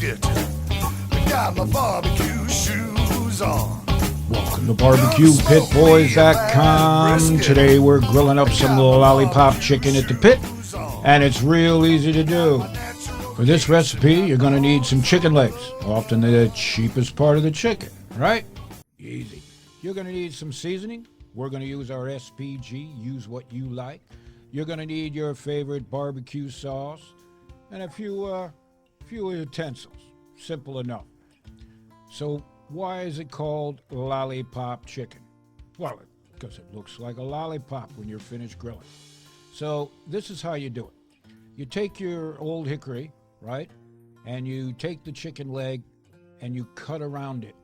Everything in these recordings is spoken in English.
brisket. Got my barbecue shoes on. Welcome to BarbecuePitBoys.com. Today we're grilling up some lollipop chicken at the pit, and it's real easy to do. For this recipe, you're going to need some chicken legs, often the cheapest part of the chicken, right? Easy. You're going to need some seasoning. We're going to use our SPG, use what you like. You're going to need your favorite barbecue sauce and a few utensils. Simple enough. So why is it called Lollipop Chicken? Well, because it looks like a lollipop when you're finished grilling. So this is how you do it. You take your old hickory, right, and you take the chicken leg and you cut around it.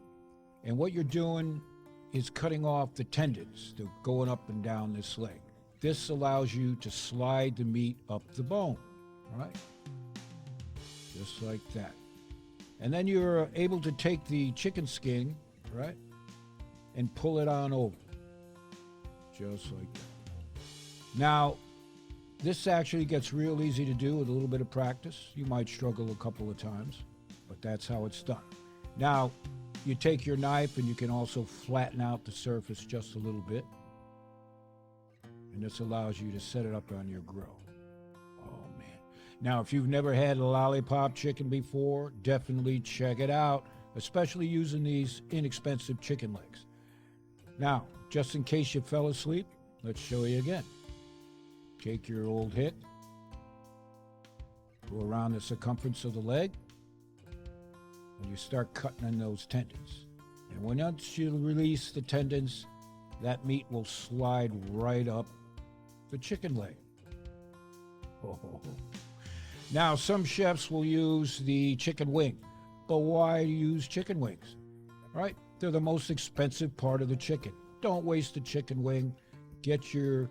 And what you're doing is cutting off the tendons that are going up and down this leg. This allows you to slide the meat up the bone, right? Just like that. And then you're able to take the chicken skin, right, and pull it on over. Just like that. Now, this actually gets real easy to do with a little bit of practice. You might struggle a couple of times, but that's how it's done. Now, you take your knife and you can also flatten out the surface just a little bit. And this allows you to set it up on your grill. Oh, man. Now, if you've never had a lollipop chicken before, definitely check it out, especially using these inexpensive chicken legs. Now, just in case you fell asleep, let's show you again. Take your old hit, go around the circumference of the leg, and you start cutting on those tendons. And once you release the tendons, that meat will slide right up the chicken leg. Oh. Now, some chefs will use the chicken wing, but why use chicken wings? Right? They're the most expensive part of the chicken. Don't waste the chicken wing. Get your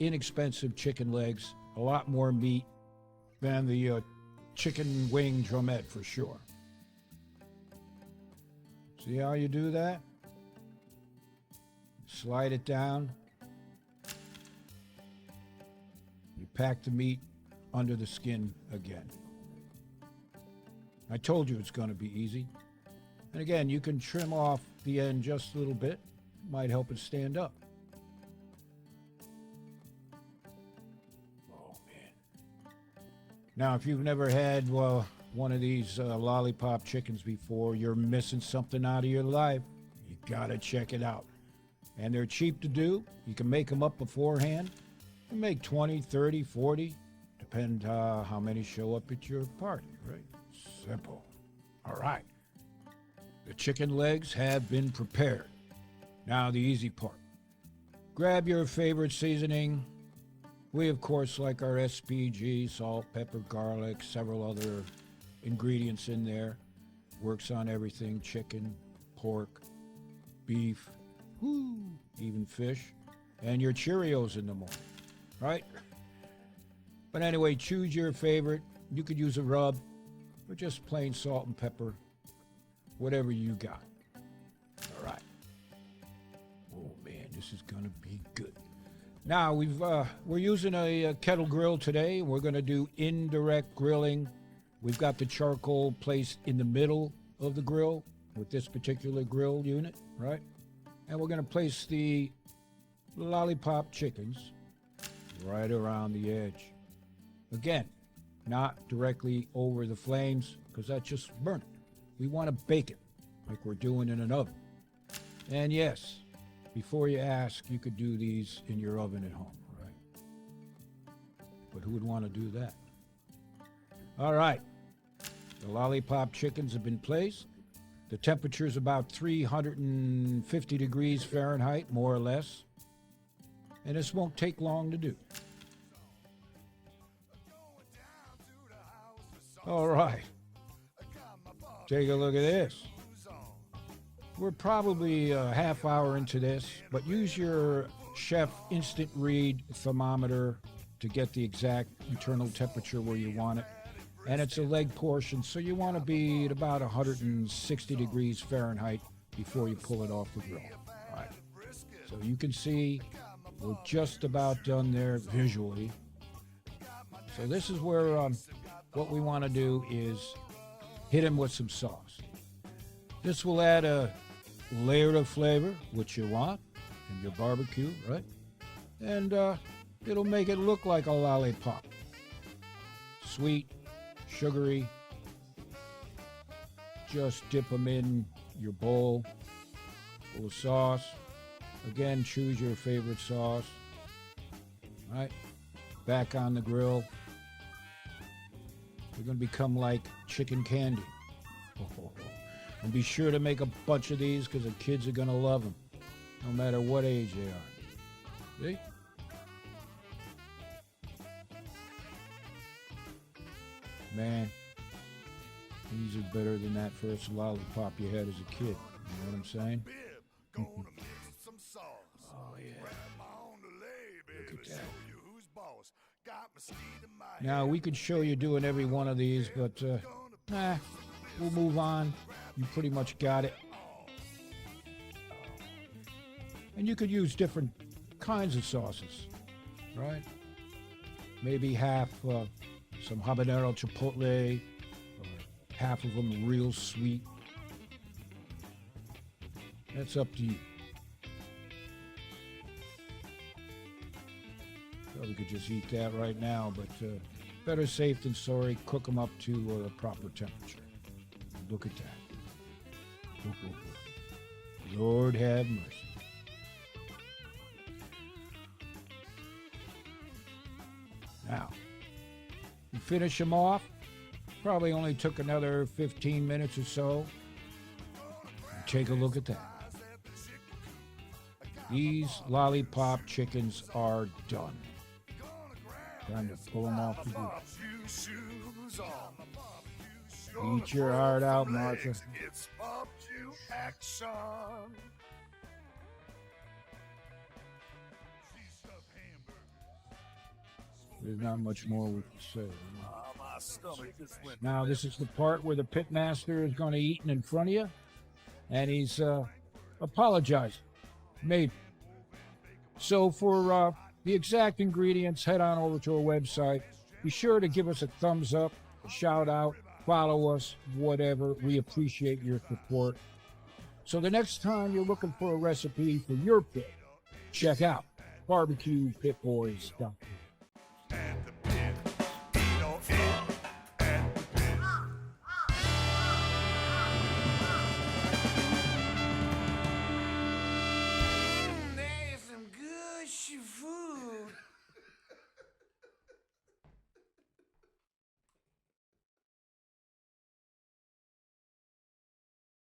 inexpensive chicken legs, a lot more meat than the chicken wing drumette for sure. See how you do that? Slide it down. You pack the meat under the skin again. I told you it's going to be easy. And again, you can trim off the end just a little bit. Might help it stand up. Oh, man. Now, if you've never had, one of these lollipop chickens before, you're missing something out of your life. You got to check it out. And they're cheap to do. You can make them up beforehand. You can make 20, 30, 40. Depend how many show up at your party, right? Simple. All right. The chicken legs have been prepared. Now the easy part. Grab your favorite seasoning. We, of course, like our SPG, salt, pepper, garlic, several other ingredients in there. Works on everything, chicken, pork, beef, even fish, and your Cheerios in the morning, right? But anyway, choose your favorite. You could use a rub or just plain salt and pepper, whatever you got. All right. Oh, man, this is going to be good. Now, we're using a kettle grill today. We're going to do indirect grilling. We've got the charcoal placed in the middle of the grill with this particular grill unit, right? And we're going to place the lollipop chickens right around the edge. Again, not directly over the flames because that's just burnt. We want to bake it like we're doing in an oven. And yes, before you ask, you could do these in your oven at home, right? But who would want to do that? All right. The lollipop chickens have been placed. The temperature is about 350 degrees Fahrenheit, more or less. And this won't take long to do. All right. Take a look at this. We're probably a half hour into this, but use your chef instant read thermometer to get the exact internal temperature where you want it. And it's a leg portion, so you want to be at about 160 degrees Fahrenheit before you pull it off the grill. All right. So you can see we're just about done there visually. So this is where what we want to do is hit him with some sauce. This will add a layer of flavor, which you want in your barbecue, right? And it'll make it look like a lollipop. Sweet, sugary. Just dip them in your bowl full of sauce. Again, choose your favorite sauce. All right, back on the grill. They're going to become like chicken candy. And be sure to make a bunch of these because the kids are going to love them, no matter what age they are. See? Man, these are better than that first lollipop you had as a kid. You know what I'm saying? Gonna mix some sauce. Oh, yeah. Grab my own delay, baby. Look at that. Show you who's boss. Got mesquite in my Now, we could show you doing every one of these, but we'll move on. You pretty much got it. And you could use different kinds of sauces, right? Maybe half some habanero chipotle, or half of them real sweet. That's up to you. Well, we could just eat that right now, but better safe than sorry. Cook them up to the proper temperature. Look at that. Lord have mercy. Now, you finish them off. Probably only took another 15 minutes or so. Take a look at that. These lollipop chickens are done. Time to pull them off the grill. Eat your heart out, Martha. It's barbecue action. There's not much more we can say. My stomach just went. Now, this is the part where the pitmaster is going to eat in front of you, and he's apologizing. Maybe. So for the exact ingredients, head on over to our website. Be sure to give us a thumbs up, a shout out, follow us, whatever. We appreciate your support. So the next time you're looking for a recipe for your pit, check out barbecuepitboys.com.